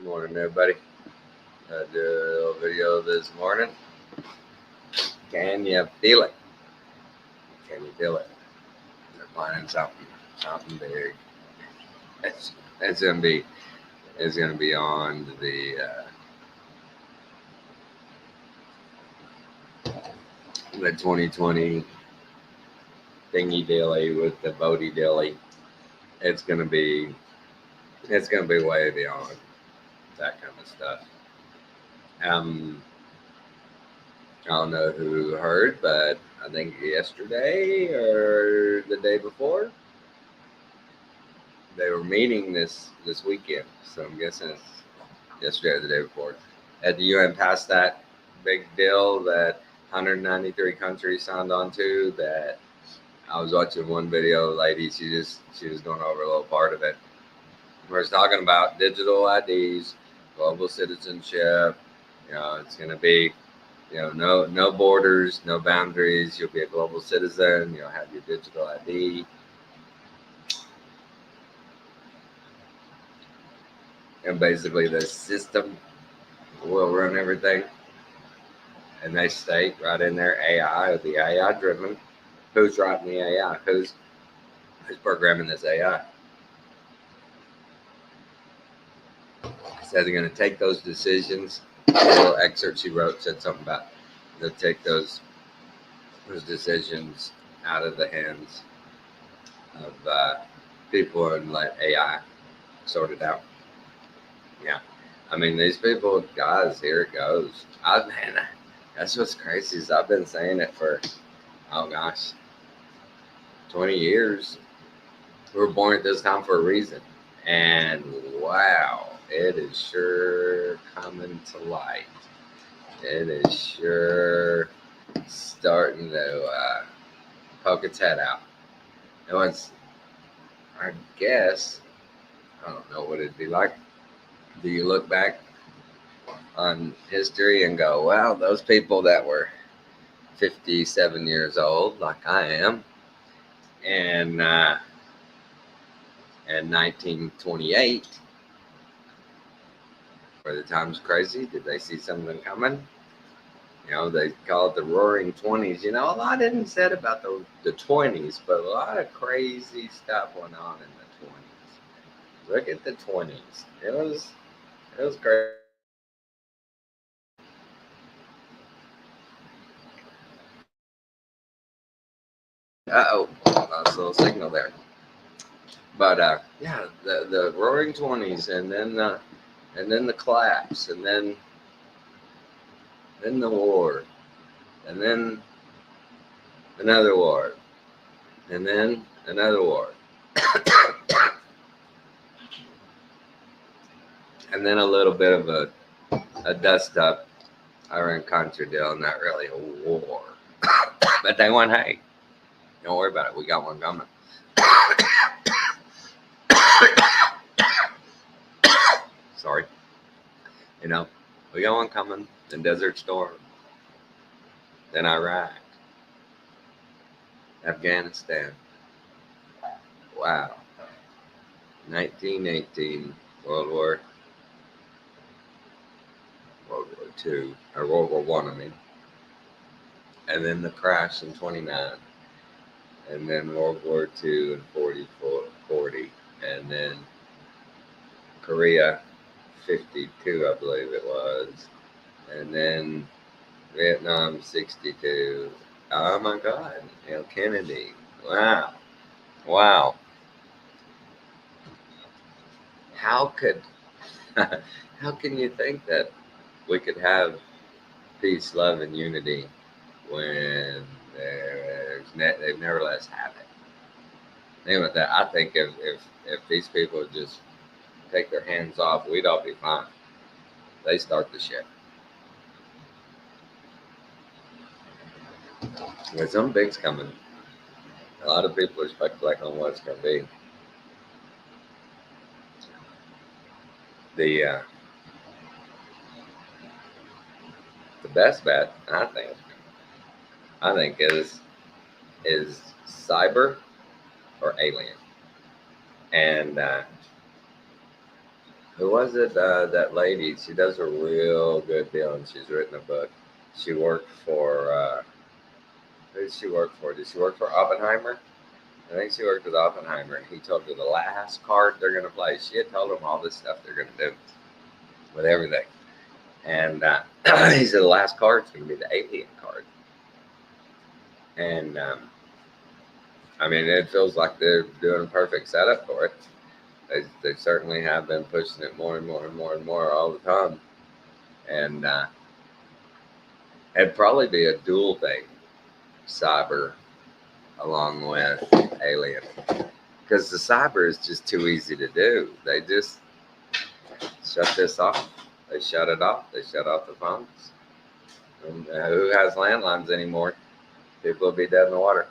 Morning, everybody. I did a little video this morning. Can you feel it? Can you feel it? They're planning something big. It's gonna be on the 2020 thingy dilly with the Bodie dilly. It's gonna be way beyond that kind of stuff. I don't know who heard, but I think yesterday or the day before they were meeting this weekend. So I'm guessing it's yesterday or the day before. At the UN passed that big deal that 193 countries signed on to. That I was watching one video, lady. She was going over a little part of it. Where it's talking about digital IDs, global citizenship. It's going to be, no borders, no boundaries. You'll be a global citizen. You'll have your digital ID. And basically the system will run everything. And they state right in there, AI, the AI driven. Who's writing the AI? Who's programming this AI? Said they're going to take those decisions. A little excerpt she wrote said something about they'll take those decisions out of the hands of people and let AI sort it out. Yeah, I mean these people, guys. Here it goes. Man, that's what's crazy is I've been saying it for 20 years. We were born at this time for a reason, and wow, it is sure coming to light. It is sure starting to poke its head out. And once, I guess, I don't know what it'd be like. Do you look back on history and go, well, those people that were 57 years old, like I am, and 1928, were the times crazy? Did they see something coming? They call it the Roaring 20s. A lot isn't said about the 20s, but a lot of crazy stuff went on in the 20s. Look at the 20s. It was great. Lost a little signal there. But yeah, the Roaring 20s, and then the collapse, and then the war, and then another war, and then another war, and then a little bit of a dust up Iran-Contra deal, not really a war. But they went, hey, don't worry about it. We got one coming. Sorry. We got one coming. Then Desert Storm. Then Iraq. Afghanistan. Wow. 1918, World War II, or World War I, I mean. And then the crash in 29. And then World War II in 40. And then Korea, 52, I believe it was. And then Vietnam, 62. Oh my God, Kennedy. Wow. How can you think that we could have peace, love, and unity when they've never let us have it? Think about that. I think if these people would just take their hands off, we'd all be fine. They start the shit. There's some big's coming. A lot of people are speculating on what it's going to be. The best bet, I think, is cyber or alien. And Who was it? That lady. She does a real good deal, and she's written a book. She worked for. Who did she work for? Did she work for Oppenheimer? I think she worked with Oppenheimer. He told her the last card they're going to play. She had told him all this stuff they're going to do with everything. And he said the last card's going to be the alien card. And I mean, it feels like they're doing a perfect setup for it. They certainly have been pushing it more and more and more and more all the time. And it'd probably be a dual thing, cyber along with alien. Because the cyber is just too easy to do. They just shut this off. They shut it off. They shut off the phones. And who has landlines anymore? People will be dead in the water.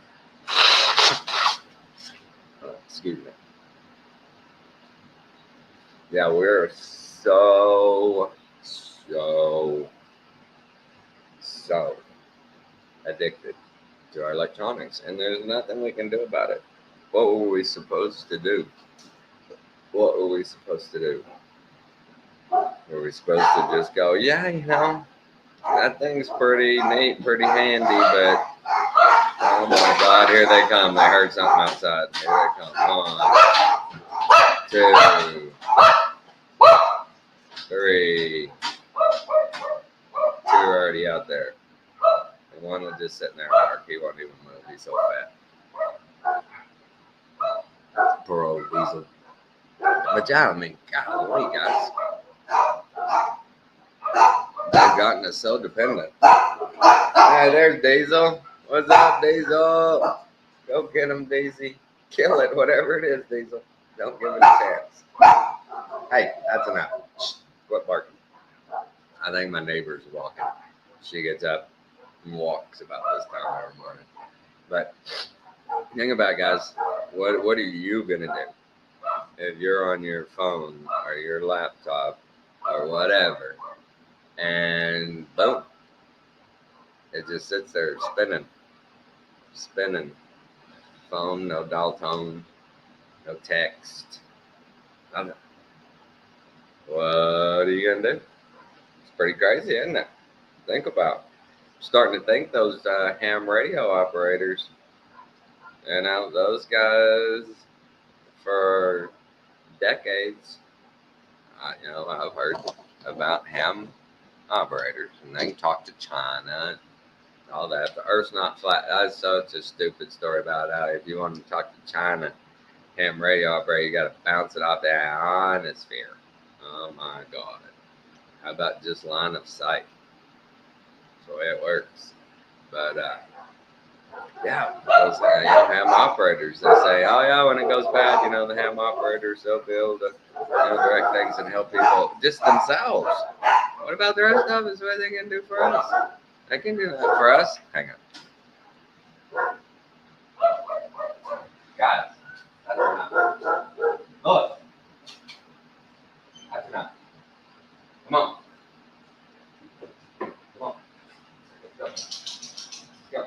Excuse me. Yeah, we're so addicted to our electronics, and there's nothing we can do about it. What were we supposed to do? What were we supposed to do? Were we supposed to just go, yeah, that thing's pretty neat, pretty handy, but oh my God, here they come. They heard something outside. Here they come. 1, 2, 3. 2 are already out there. And one will just sit in there and bark. He won't even move. He's so fat. Poor old Diesel. But yeah, I mean, golly, guys. They've gotten us so dependent. Hey, there's Diesel. What's up, Diesel? Go get him, Daisy. Kill it, whatever it is, Diesel. Don't give it a chance. Hey, that's enough. Quit barking. I think my neighbor's walking. She gets up and walks about this time every morning. But think about it, guys. What are you gonna do if you're on your phone or your laptop or whatever, and boom, it just sits there spinning. Phone, no dial tone, no text, nothing. What are you gonna do? It's pretty crazy, isn't it? Think about. Starting to think those ham radio operators, those guys for decades, I've heard about ham operators, and they can talk to China and all that. The Earth's not flat. That's such a stupid story about how if you want to talk to China, ham radio operator, you got to bounce it off the ionosphere. Oh my God. How about just line of sight? That's the way it works. But yeah, those ham operators, they say, oh yeah, when it goes bad, the ham operators, they'll be able to direct things and help people just themselves. What about the rest of us? What are they going to do for us? They can do that for us. Hang on. Guys, that's enough. Look. That's enough. Come on. Come on. Let's go.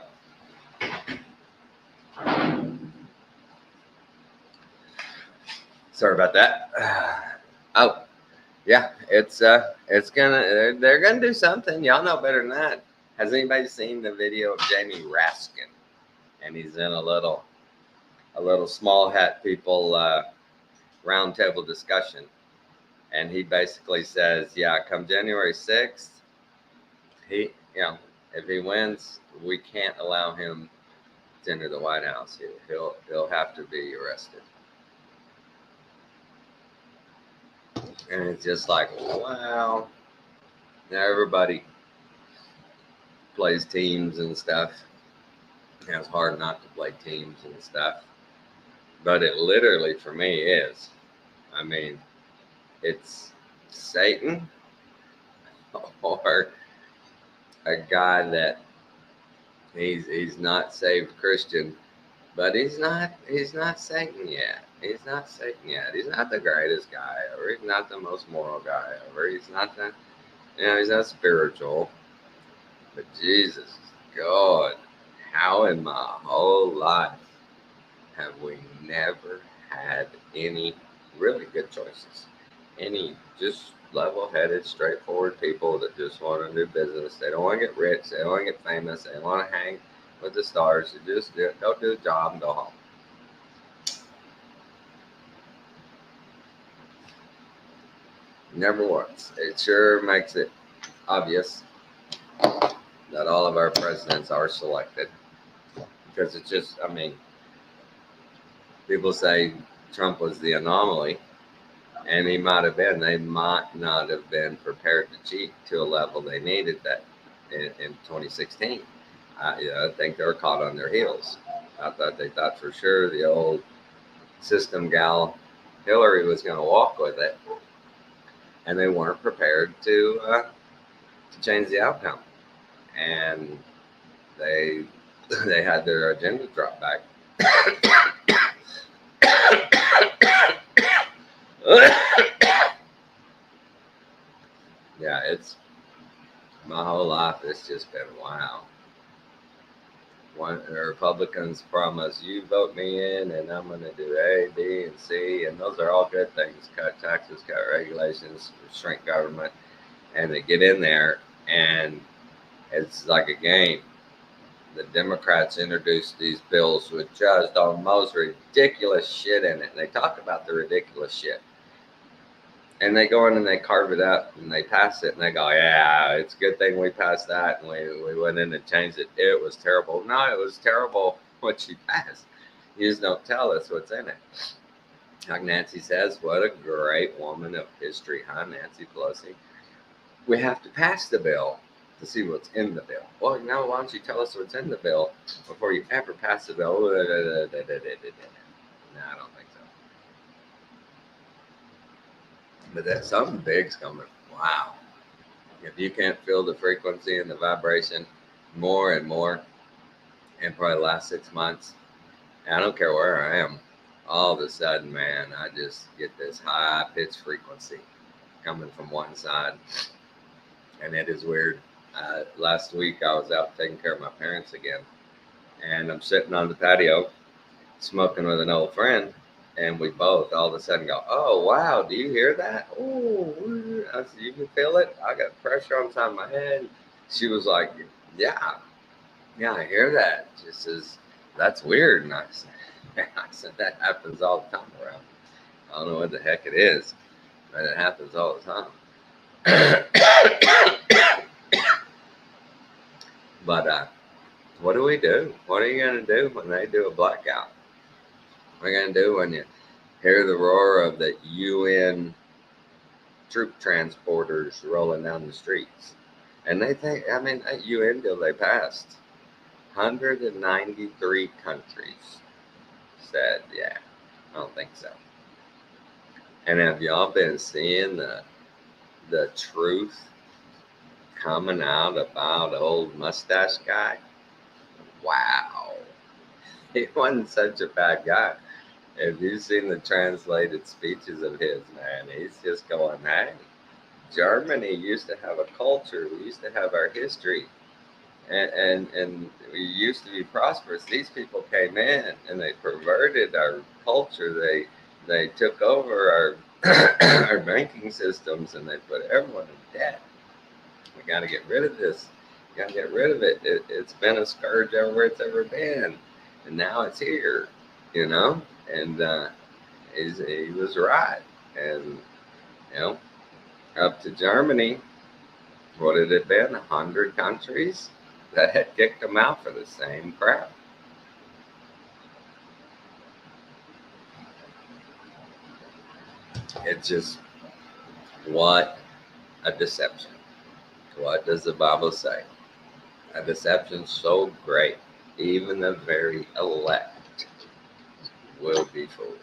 Sorry about that. Oh, yeah, they're gonna do something. Y'all know better than that. Has anybody seen the video of Jamie Raskin? And he's in a little small hat people roundtable discussion, and he basically says, yeah, come January 6th, if he wins, we can't allow him to enter the White House. He'll have to be arrested. And it's just like, wow. Now everybody plays teams and stuff. It's hard not to play teams and stuff. But it literally, for me, is. I mean, it's Satan or a guy that he's not saved Christian, but he's not Satan yet. He's not Satan yet. He's not the greatest guy ever. He's not the most moral guy ever. He's not he's not spiritual. But Jesus, God, how in my whole life have we never had any really good choices? any just level-headed, straightforward people that just want to do business. They don't want to get rich. They don't want to get famous. They don't want to hang with the stars. They just go do the job and go home. Never once. It sure makes it obvious that all of our presidents are selected because it's just, I mean, people say Trump was the anomaly, and he might have been. They might not have been prepared to cheat to a level they needed that in 2016. I think they were caught on their heels. I thought they thought for sure the old system gal Hillary was going to walk with it, and they weren't prepared to change the outcome. And they they had their agenda drop back. Yeah, it's my whole life. It's just been wow. One the Republicans promise you vote me in, and I'm going to do A, B, and C, and those are all good things: cut taxes, cut regulations, shrink government, and they get in there, and it's like a game. The Democrats introduced these bills with just the most ridiculous shit in it. And they talk about the ridiculous shit. And they go in and they carve it up and they pass it and they go, yeah, it's a good thing we passed that and we went in and changed it. It was terrible. No, it was terrible what you passed. You just don't tell us what's in it. Like Nancy says, what a great woman of history, huh, Nancy Pelosi? We have to pass the bill to see what's in the bill. Well, now why don't you tell us what's in the bill before you ever pass the bill? No, I don't think so. But that something big's coming. Wow. If you can't feel the frequency and the vibration more and more in probably the last 6 months, I don't care where I am, all of a sudden, man, I just get this high pitched frequency coming from one side. And it is weird. Last week I was out taking care of my parents again, and I'm sitting on the patio smoking with an old friend, and we both all of a sudden go, "Oh wow, do you hear that? Oh," I said, "You can feel it? I got pressure on the side of my head." She was like, "Yeah, yeah, I hear that." She says, "That's weird," and I said, "That happens all the time around. I don't know what the heck it is, but it happens all the time." But what do we do? What are you going to do when they do a blackout? What are you going to do when you hear the roar of the UN troop transporters rolling down the streets? And they think, I mean, that UN deal they passed, 193 countries said, yeah, I don't think so. And have y'all been seeing the truth coming out about old mustache guy? Wow. He wasn't such a bad guy. If you've seen the translated speeches of his, man, he's just going, hey, Germany used to have a culture. We used to have our history. And we used to be prosperous. These people came in and they perverted our culture. They took over our our banking systems and they put everyone in debt. We got to get rid of this. We got to get rid of it. It's been a scourge everywhere it's ever been, and now it's here. You know, and he was right. And you know, up to Germany, what had it been? 100 countries that had kicked them out for the same crap. It's just what a deception. What does the Bible say? A deception so great, even the very elect will be fooled.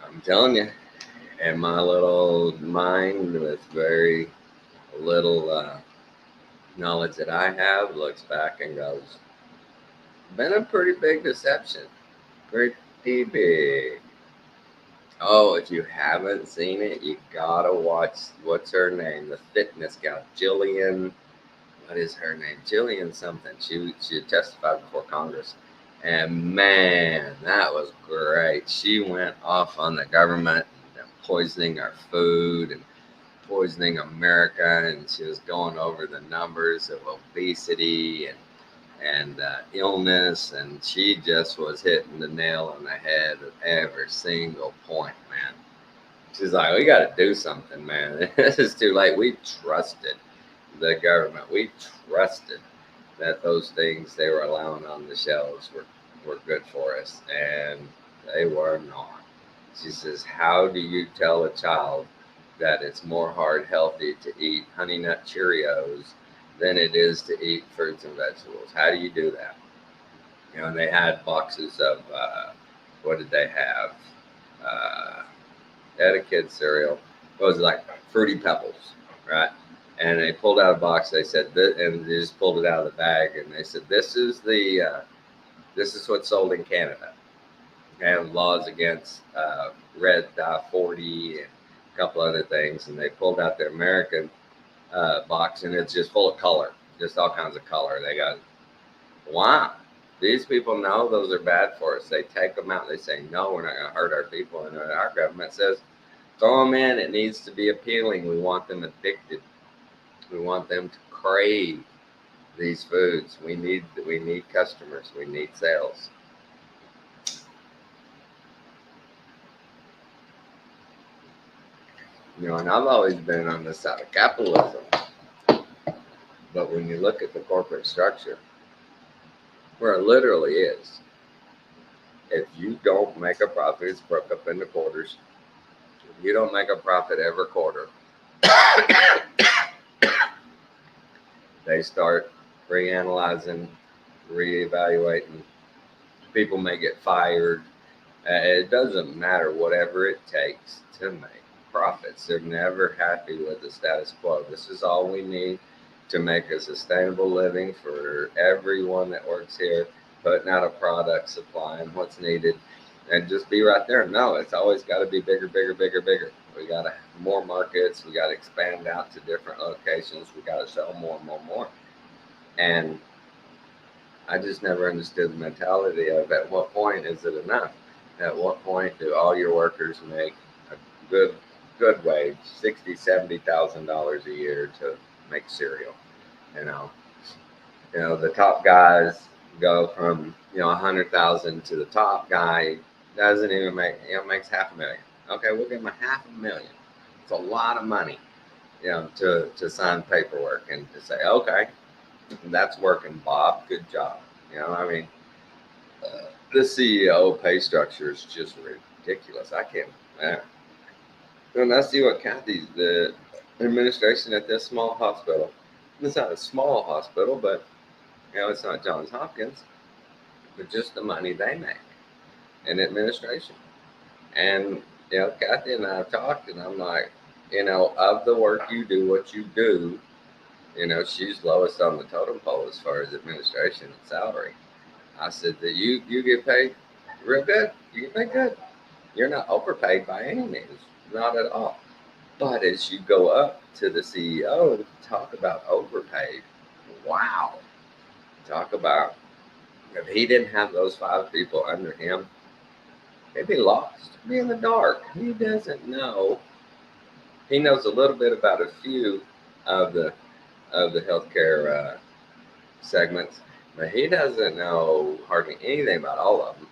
I'm telling you, and my little mind with very little knowledge that I have looks back and goes, been a pretty big deception. Pretty big. Oh, if you haven't seen it, you gotta watch. What's her name? The fitness gal, Jillian. What is her name? Jillian something. She testified before Congress, And man, that was great. She went off on the government and poisoning our food and poisoning America, and she was going over the numbers of obesity and illness, and she just was hitting the nail on the head at every single point, man. She's like, we got to do something, man. This is too late. We trusted the government. We trusted that those things they were allowing on the shelves were good for us, and they were not. She says, how do you tell a child that it's more heart healthy to eat Honey Nut Cheerios than it is to eat fruits and vegetables? How do you do that? You know, and they had boxes of, what did they have? Uh, they had a kid's cereal. It was like Fruity Pebbles, right? And they pulled out a box. They said, and they just pulled it out of the bag, and they said, this is what's sold in Canada. And laws against red 40 and a couple other things. And they pulled out the American box, and it's just full of color, just all kinds of color. They got, wow, these people know those are bad for us. They take them out. They say, no, we're not going to hurt our people. And our government says, throw them in. It needs to be appealing. We want them addicted. We want them to crave these foods. We need customers. We need sales. You know, and I've always been on the side of capitalism. But when you look at the corporate structure, where it literally is, if you don't make a profit, it's broke up into quarters. If you don't make a profit every quarter, they start reanalyzing, reevaluating. People may get fired. It doesn't matter, whatever it takes to make profits. They're never happy with the status quo. This is all we need to make a sustainable living for everyone that works here, putting out a product, supplying what's needed, and just be right there. No, it's always got to be bigger, bigger, bigger, bigger. We got to have more markets. We got to expand out to different locations. We got to sell more, more, more. And I just never understood the mentality of at what point is it enough? At what point do all your workers make a good wage, $60,000-$70,000 a year to make cereal? You know, the top guys go from 100,000 to the top guy doesn't even make makes $500,000. Okay, we'll give him $500,000. It's a lot of money, to sign paperwork and to say, okay, that's working, Bob. Good job. I mean, the CEO pay structure is just ridiculous. I can't. And I see what the administration at this small hospital. It's not a small hospital, but it's not Johns Hopkins, but just the money they make in administration. And Kathy and I have talked, and I'm like, of the work you do, what you do, she's lowest on the totem pole as far as administration and salary. I said that you get paid real good. You get paid good. You're not overpaid by any means, not at all. But as you go up to the CEO, talk about overpaid. Wow. Talk about if he didn't have those 5 people under him, he'd be lost, be in the dark. He doesn't know. He knows a little bit about a few of the healthcare segments, but he doesn't know hardly anything about all of them.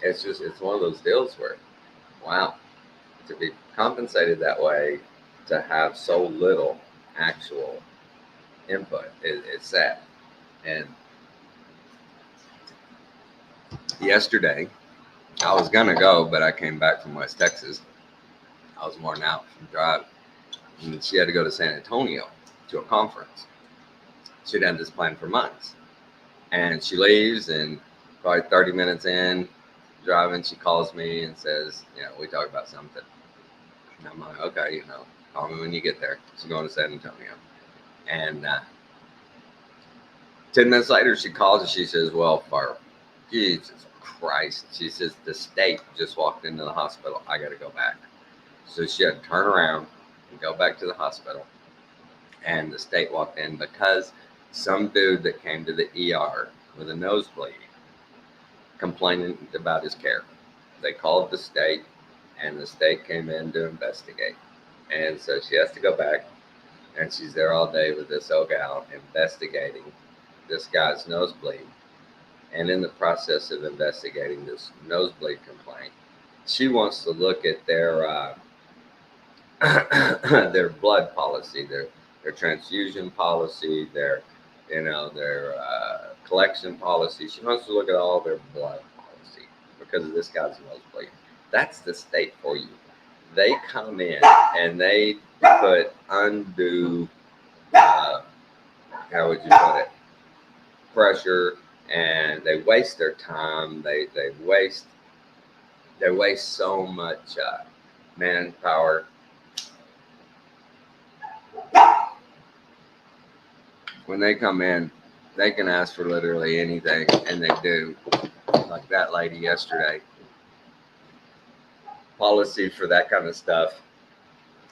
It's one of those deals where, wow, to be compensated that way, to have so little actual input is sad. And yesterday, I was gonna go, but I came back from West Texas. I was worn out from driving, and she had to go to San Antonio to a conference. She'd had this plan for months, and she leaves, and probably 30 minutes in driving, she calls me and says, we talk about something. And I'm like, okay, call me when you get there. She's going to San Antonio. And 10 minutes later, she calls and she says, well, for Jesus Christ, she says, the state just walked into the hospital. I got to go back. So she had to turn around and go back to the hospital. And the state walked in because some dude that came to the ER with a nosebleed complaining about his care. They called the state, and the state came in to investigate. And so she has to go back, and she's there all day with this old gal investigating this guy's nosebleed. And in the process of investigating this nosebleed complaint, she wants to look at their their blood policy, their transfusion policy, their collection policy. She wants to look at all their blood policy because of this guy's nosebleed. That's the state for you. They come in and they put undue, how would you put it, pressure, and they waste their time. They waste so much manpower. When they come in, they can ask for literally anything, and they do. Like that lady yesterday. Policy for that kind of stuff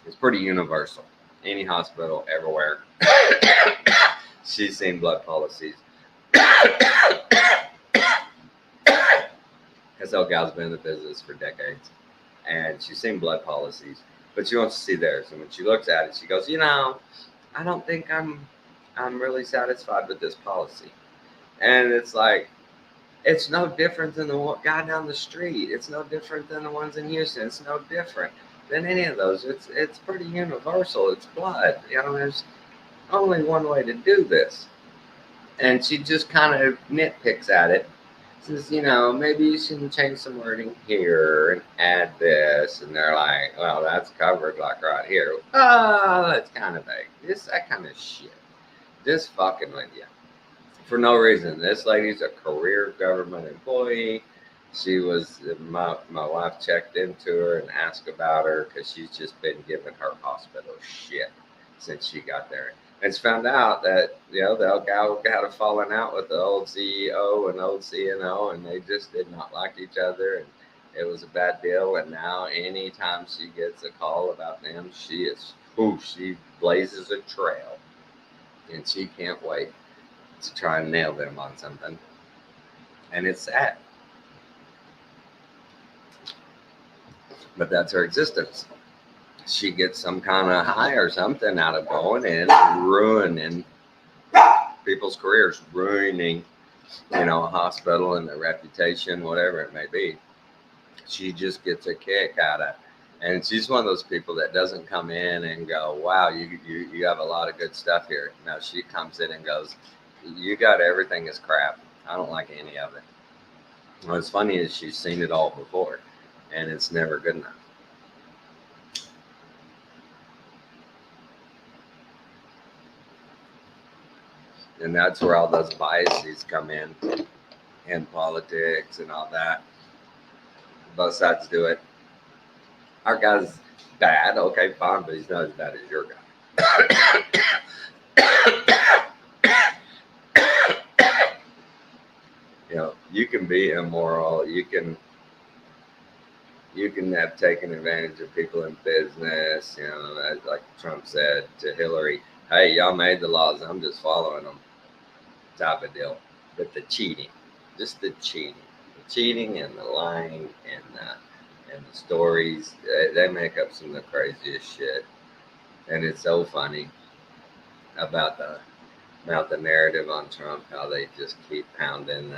is pretty universal. Any hospital, everywhere. She's seen blood policies. This old gal's been in the business for decades, and she's seen blood policies, but she wants to see theirs. And when she looks at it, she goes, I don't think I'm really satisfied with this policy. And it's like, it's no different than the guy down the street. It's no different than the ones in Houston. It's no different than any of those. It's pretty universal. It's blood. There's only one way to do this. And she just kind of nitpicks at it. Says, maybe you should change some wording here and add this. And they're like, well, that's covered like right here. Oh, that's kind of vague. That kind of shit. Just fucking with you. For no reason. This lady's a career government employee. She was, my wife checked into her and asked about her because she's just been giving her hospital shit since she got there. And it's found out that, the old gal had a falling out with the old CEO and old CNO, and they just did not like each other. And it was a bad deal. And now anytime she gets a call about them, she blazes a trail. And she can't wait to try and nail them on something. And it's sad. But that's her existence. She gets some kind of high or something out of going in and ruining people's careers, ruining, a hospital and their reputation, whatever it may be. She just gets a kick out of it. And she's one of those people that doesn't come in and go, wow, you have a lot of good stuff here. No, she comes in and goes, you got everything is crap. I don't like any of it. What's funny is she's seen it all before, and it's never good enough. And that's where all those biases come in politics and all that. Both sides do it. Our guy's bad, okay, fine, but he's not as bad as your guy. You can be immoral. You can have taken advantage of people in business. Like Trump said to Hillary, hey, y'all made the laws, I'm just following them, type of deal. But the cheating, just the cheating and the lying and the stories, they make up some of the craziest shit. And it's so funny about the narrative on Trump, how they just keep pounding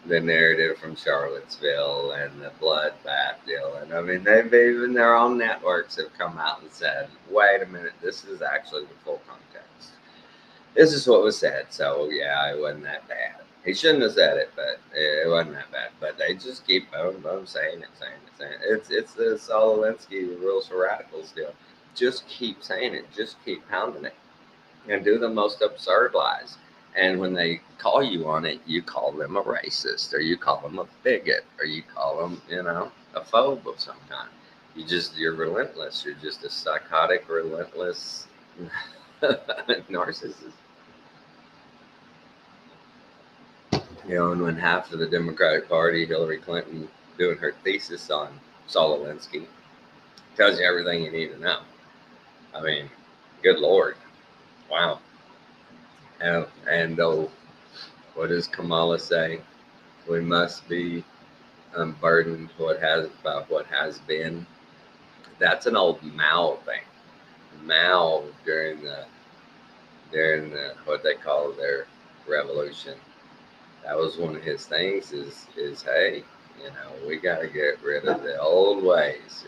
the narrative from Charlottesville and the bloodbath deal. And I mean, they've even their own networks have come out and said, wait a minute, this is actually the full context. This is what was said. So yeah, it wasn't that bad. He shouldn't have said it, but it wasn't that bad. But they just keep boom, saying it. It's the Saul Alinsky rules for radicals deal. Just keep saying it. Just keep pounding it. And do the most absurd lies. And when they call you on it, you call them a racist, or you call them a bigot, or you call them, a phobe of some kind. You're relentless. You're just a psychotic, relentless narcissist. And when half of the Democratic Party, Hillary Clinton, doing her thesis on Saul Alinsky, tells you everything you need to know. I mean, good Lord. Wow. And what does Kamala say? We must be unburdened about what has been. That's an old Mao thing. Mao during the what they call their revolution. That was one of his things. Is hey, we got to get rid of the old ways.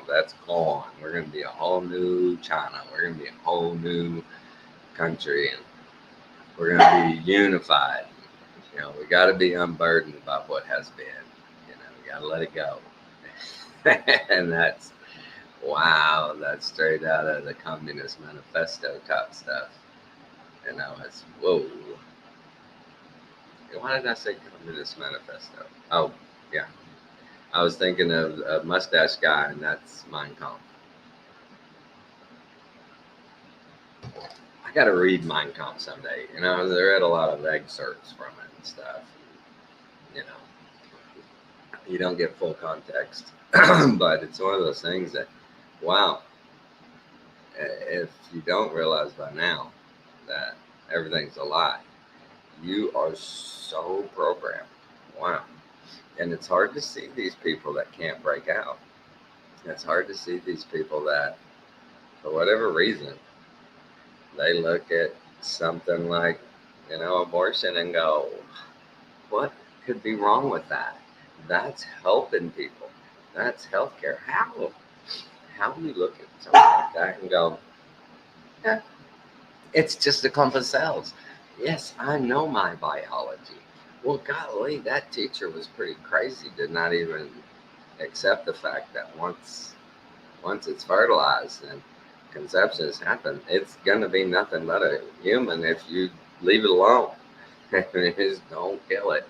That's gone. We're going to be a whole new China. We're going to be a whole new country, and we're going to be unified. We got to be unburdened about what has been. We got to let it go. And wow, that's straight out of the Communist Manifesto type stuff. It's whoa. Why did I say Communist Manifesto? Oh, yeah. I was thinking of a mustache guy, and that's Mein Kampf. I got to read Mein Kampf someday. I read a lot of excerpts from it and stuff. You don't get full context, but it's one of those things that, wow, if you don't realize by now that everything's a lie, you are so programmed. Wow. And it's hard to see these people that can't break out. It's hard to see these people that, for whatever reason, they look at something like, abortion and go, what could be wrong with that? That's helping people. That's healthcare. How do you look at something like that and go, yeah, it's just a clump of cells. Yes, I know my biology. Well, golly, that teacher was pretty crazy. Did not even accept the fact that once it's fertilized and conception has happened, it's going to be nothing but a human if you leave it alone. Just don't kill it.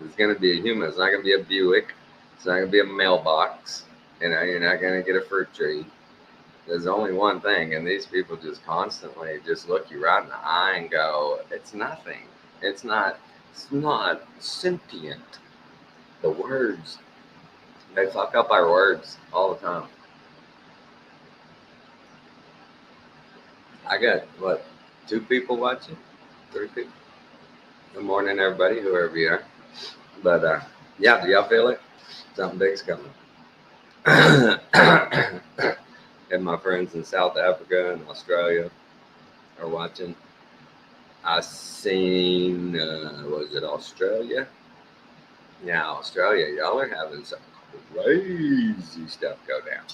It's going to be a human. It's not going to be a Buick. It's not going to be a mailbox. You're not going to get a fruit tree. There's only one thing, and these people just constantly just look you right in the eye and go, it's nothing. It's not sentient. The words, they fuck up our words all the time. I got, 2 people watching? 3 people? Good morning, everybody, whoever you are. But, yeah, do y'all feel it? Something big's coming. And my friends in South Africa and Australia are watching. I seen, was it Australia? Yeah, Australia. Y'all are having some crazy stuff go down.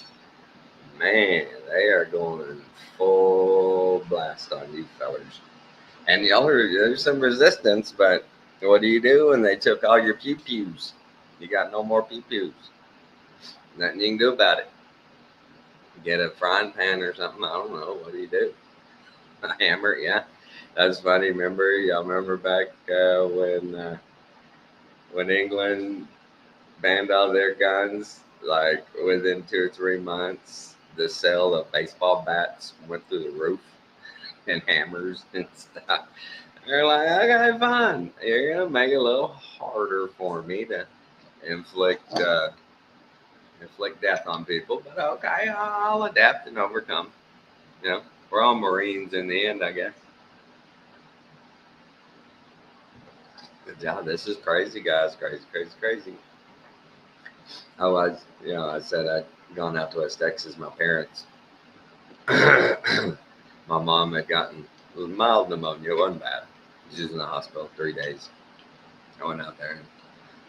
Man, they are going full blast on you fellers. And there's some resistance, but what do you do when they took all your pew-pews? You got no more pew-pews. Nothing you can do about it. Get a frying pan or something. I don't know. What do you do? A hammer, yeah. That's funny. Y'all remember back when England banned all their guns, like within 2 or 3 months, the sale of baseball bats went through the roof and hammers and stuff. They're like, okay, fine. You're going to make it a little harder for me to inflict death on people, but okay, I'll adapt and overcome. We're all Marines in the end, I guess. Yeah, this is crazy, guys. Crazy. I said I'd gone out to West Texas. My parents, my mom had gotten mild pneumonia. It wasn't bad. She was in the hospital 3 days. I went out there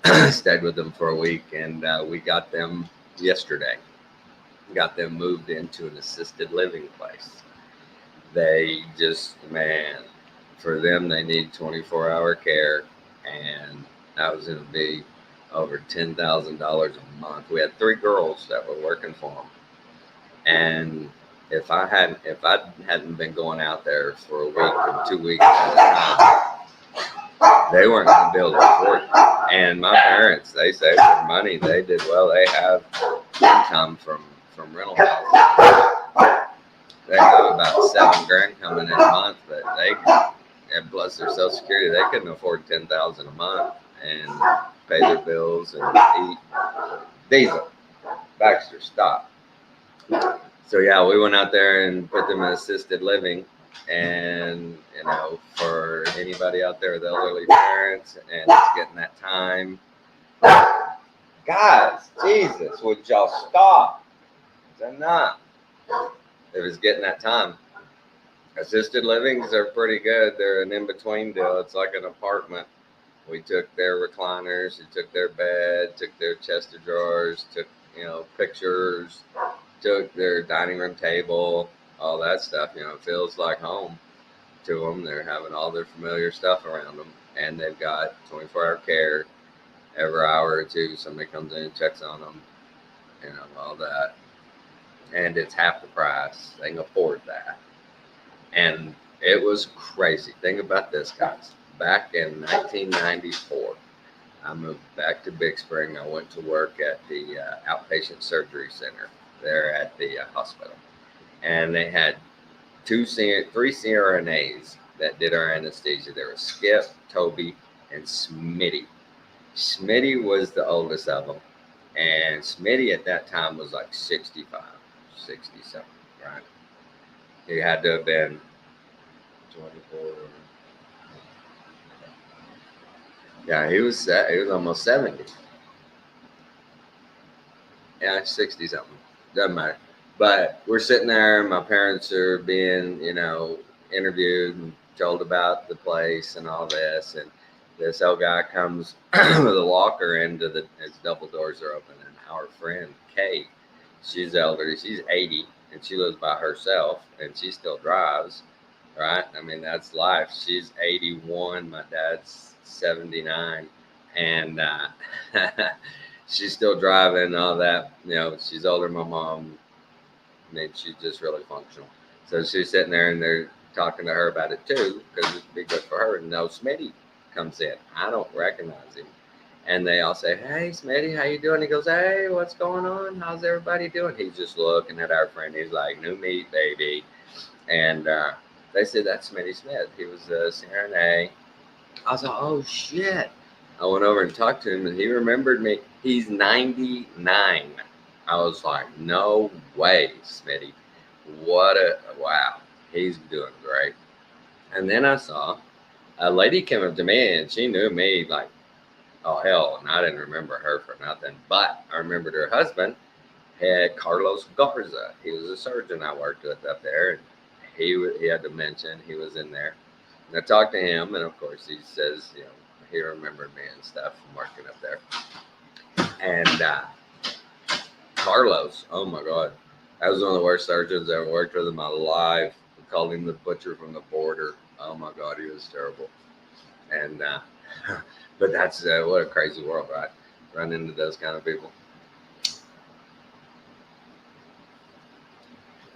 and stayed with them for a week, and we got them yesterday. Got them moved into an assisted living place. They just, man, for them, they need 24-hour care, and that was going to be over $10,000 a month. We had 3 girls that were working for them, and if I hadn't been going out there for a week or 2 weeks at a time, they weren't going to be able to afford it. And my parents, they saved their money. They did well. They have income from rental houses. They have about $7,000 coming in a month, but and plus their Social Security, they couldn't afford $10,000 a month and pay their bills and eat. Diesel, Baxter, stop. So yeah, we went out there and put them in assisted living, And, for anybody out there with elderly parents and it's getting that time, guys, Jesus, would y'all stop? It's enough. If it's getting that time. Assisted livings are pretty good. They're an in-between deal. It's like an apartment. We took their recliners, we took their bed, took their chest of drawers, took, pictures, took their dining room table, all that stuff. It feels like home to them. They're having all their familiar stuff around them, and they've got 24-hour care. Every hour or two, somebody comes in and checks on them, all that. And it's half the price. They can afford that. And it was crazy. Think about this, guys. Back in 1994, I moved back to Big Spring. I went to work at the outpatient surgery center there at the hospital. And they had three CRNAs that did our anesthesia. There was Skip, Toby, and Smitty. Smitty was the oldest of them. And Smitty at that time was like 65, 60-something, right? He had to have been 24. Yeah, he was almost 70. Yeah, 60 something. Doesn't matter. But we're sitting there, my parents are being, interviewed and told about the place and all this. And this old guy comes with a walker into his double doors are open. And our friend, Kate, she's elderly. She's 80 and she lives by herself and she still drives, right? I mean, that's life. She's 81. My dad's 79. And she's still driving and all that. She's older than my mom. I mean, she's just really functional. So she's sitting there and they're talking to her about it too, because it'd be good for her. And no, Smitty comes in. I don't recognize him. And they all say, "Hey, Smitty, how you doing?" He goes, "Hey, what's going on? How's everybody doing?" He's just looking at our friend. He's like, "New meat, baby." And they said, "That's Smitty Smith. He was a CRNA." I was like, "Oh, shit." I went over and talked to him, and he remembered me. He's 99. I was like, "No way, Smitty. Wow. He's doing great." And then I saw a lady came up to me, and she knew me like, oh, hell, and I didn't remember her for nothing. But I remembered her husband had Carlos Garza. He was a surgeon I worked with up there, and he had to mention he was in there. And I talked to him, and of course he says, he remembered me and stuff from working up there. And Carlos, oh my God, that was one of the worst surgeons I ever worked with in my life. We called him the butcher from the border. Oh my God, he was terrible. And but that's what a crazy world, right? Run into those kind of people.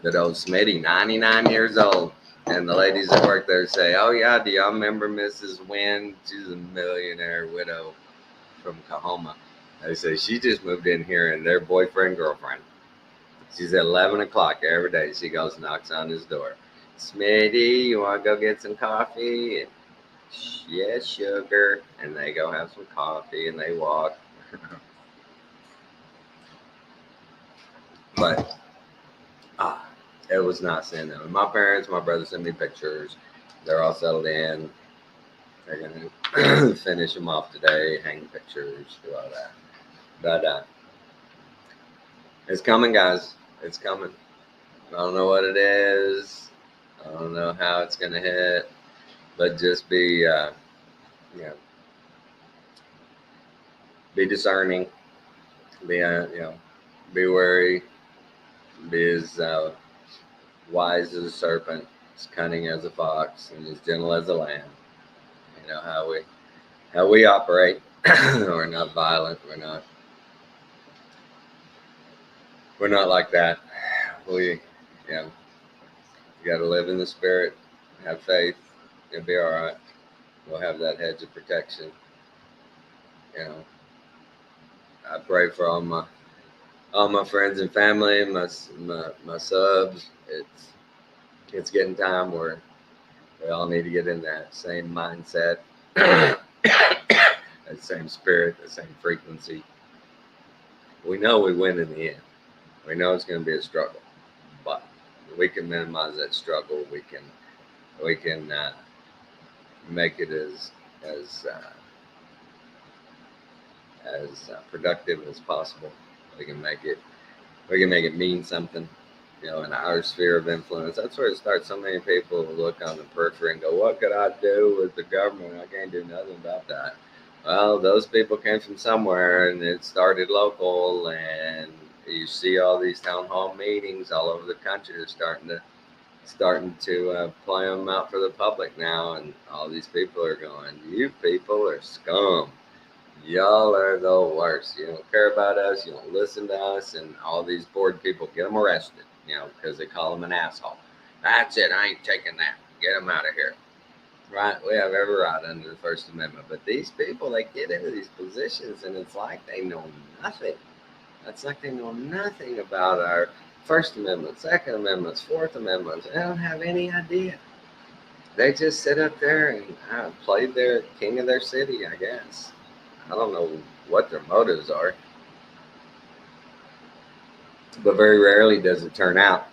But old Smitty, 99 years old. And the ladies that work there say, "Oh, yeah, do y'all remember Mrs. Wynn? She's a millionaire widow from Kahoma." They say she just moved in here and their boyfriend, girlfriend. She's at 11 o'clock every day. She goes and knocks on his door. "Smitty, you want to go get some coffee?" And, "Yes, sugar." And they go have some coffee and they walk. But it was not seeing them. And my parents, my brother sent me pictures. They're all settled in. They're going to finish them off today, hang pictures, do all that. But it's coming, guys. It's coming. I don't know what it is. I don't know how it's going to hit. But just be discerning. Be wary. Be as wise as a serpent, as cunning as a fox, and as gentle as a lamb. You know how we operate. We're not violent. We're not like that. We, you got to live in the spirit, have faith. It'll be all right. We'll have that hedge of protection. I pray for all my friends and family, my subs. It's getting time where we all need to get in that same mindset, that same spirit, the same frequency. We know we win in the end. We know it's going to be a struggle, but we can minimize that struggle. We can we can make it as productive as possible. We can make it mean something, in our sphere of influence. That's where it starts. So many people look on the periphery and go, "What could I do with the government? I can't do nothing about that." Well, those people came from somewhere, and it started local. And you see all these town hall meetings all over the country. They're starting to play them out for the public now, and all these people are going, "You people are scum. Y'all are the worst. You don't care about us. You don't listen to us." And all these bored people, get them arrested, because they call them an asshole. That's it. I ain't taking that. Get them out of here. Right? We have every right under the First Amendment. But these people, they get into these positions, and it's like they know nothing. It's like they know nothing about our First Amendment, Second Amendments, Fourth Amendments. They don't have any idea. They just sit up there and play their king of their city, I guess. I don't know what their motives are, but very rarely does it turn out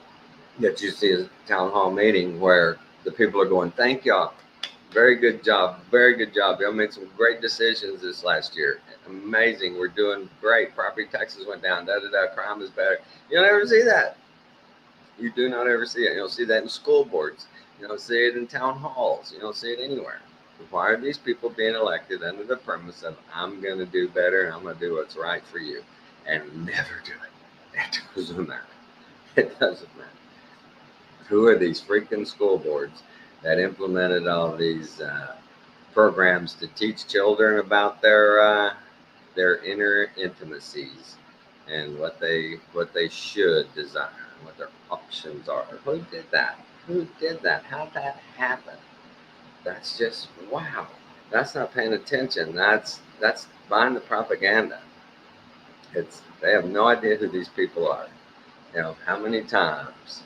that you see a town hall meeting where the people are going, "Thank y'all. Very good job. Very good job. Y'all made some great decisions this last year. Amazing. We're doing great. Property taxes went down. Da da da. Crime is better." You don't ever see that. You do not ever see it. You don't see that in school boards. You don't see it in town halls. You don't see it anywhere. Why are these people being elected under the premise of "I'm going to do better and I'm going to do what's right for you," and never do it? It doesn't matter. It doesn't matter. Who are these freaking school boards that implemented all these programs to teach children about their inner intimacies and what they should desire, what their options are? Who did that? Who did that? How'd that happen? That's just wow. That's not paying attention. That's buying the propaganda. They have no idea who these people are. How many times?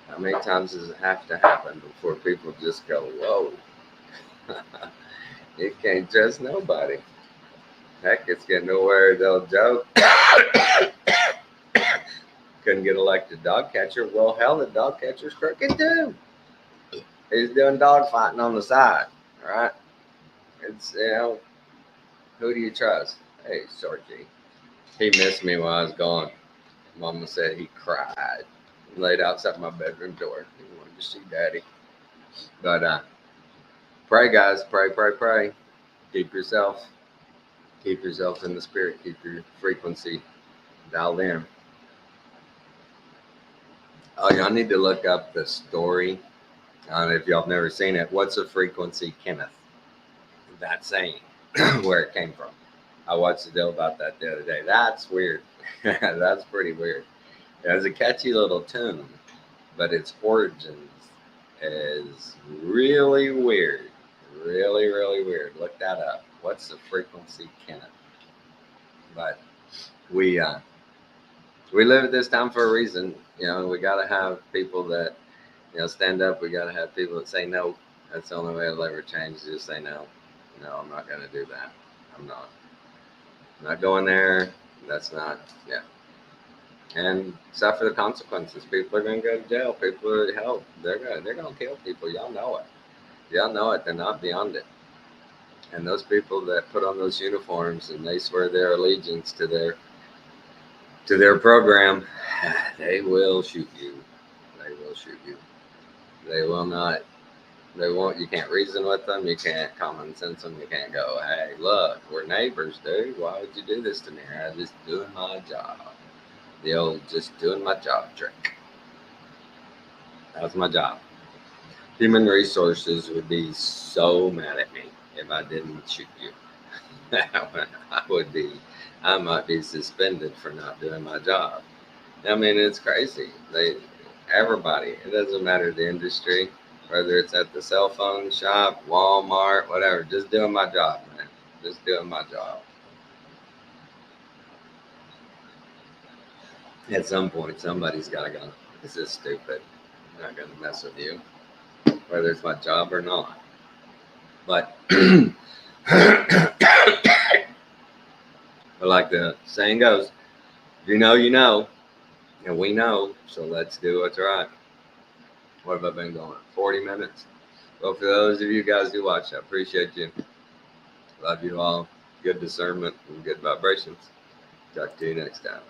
How many times does it have to happen before people just go, "Whoa, you can't trust nobody"? Heck, it's getting to where they'll joke. Couldn't get elected dog catcher. Well, hell, the dog catcher's crooked too. He's doing dog fighting on the side, right? It's who do you trust? Hey, Shorty. He missed me while I was gone. Mama said he cried. Laid outside my bedroom door. He wanted to see Daddy. But pray, guys. Pray, pray, pray. Keep yourself in the spirit. Keep your frequency dialed in. Oh, y'all need to look up the story. If y'all have never seen it, "What's a Frequency, Kenneth?" That saying, where it came from. I watched a deal about that the other day. That's weird. That's pretty weird. It has a catchy little tune, but its origins is really weird. Really, really weird. Look that up. What's the Frequency, Kenneth? But we live at this time for a reason. We got to have people that stand up. We got to have people that say no. That's the only way it'll ever change. Just say no. No, I'm not going to do that. I'm not going there. That's not. Yeah. And suffer the consequences. People are going to go to jail. People are hell. They're going to kill people. Y'all know it. Y'all know it. They're not beyond it. And those people that put on those uniforms and they swear their allegiance to their program, they will shoot you. They will shoot you. They will not. They won't. You can't reason with them. You can't common sense them. You can't go, "Hey, look, we're neighbors, dude. Why would you do this to me? I'm just doing my job." The old "just doing my job" trick. That's my job. Human resources would be so mad at me if I didn't shoot you. I might be suspended for not doing my job. I mean, it's crazy. Everybody, it doesn't matter the industry, whether it's at the cell phone shop, Walmart, whatever, just doing my job, man. Just doing my job. At some point, somebody's got to go, "This is stupid. I'm not going to mess with you," whether it's my job or not. But like the saying goes, you know, and we know, so let's do what's right. What have I been going? 40 minutes? Well, for those of you guys who watch, I appreciate you. Love you all. Good discernment and good vibrations. Talk to you next time.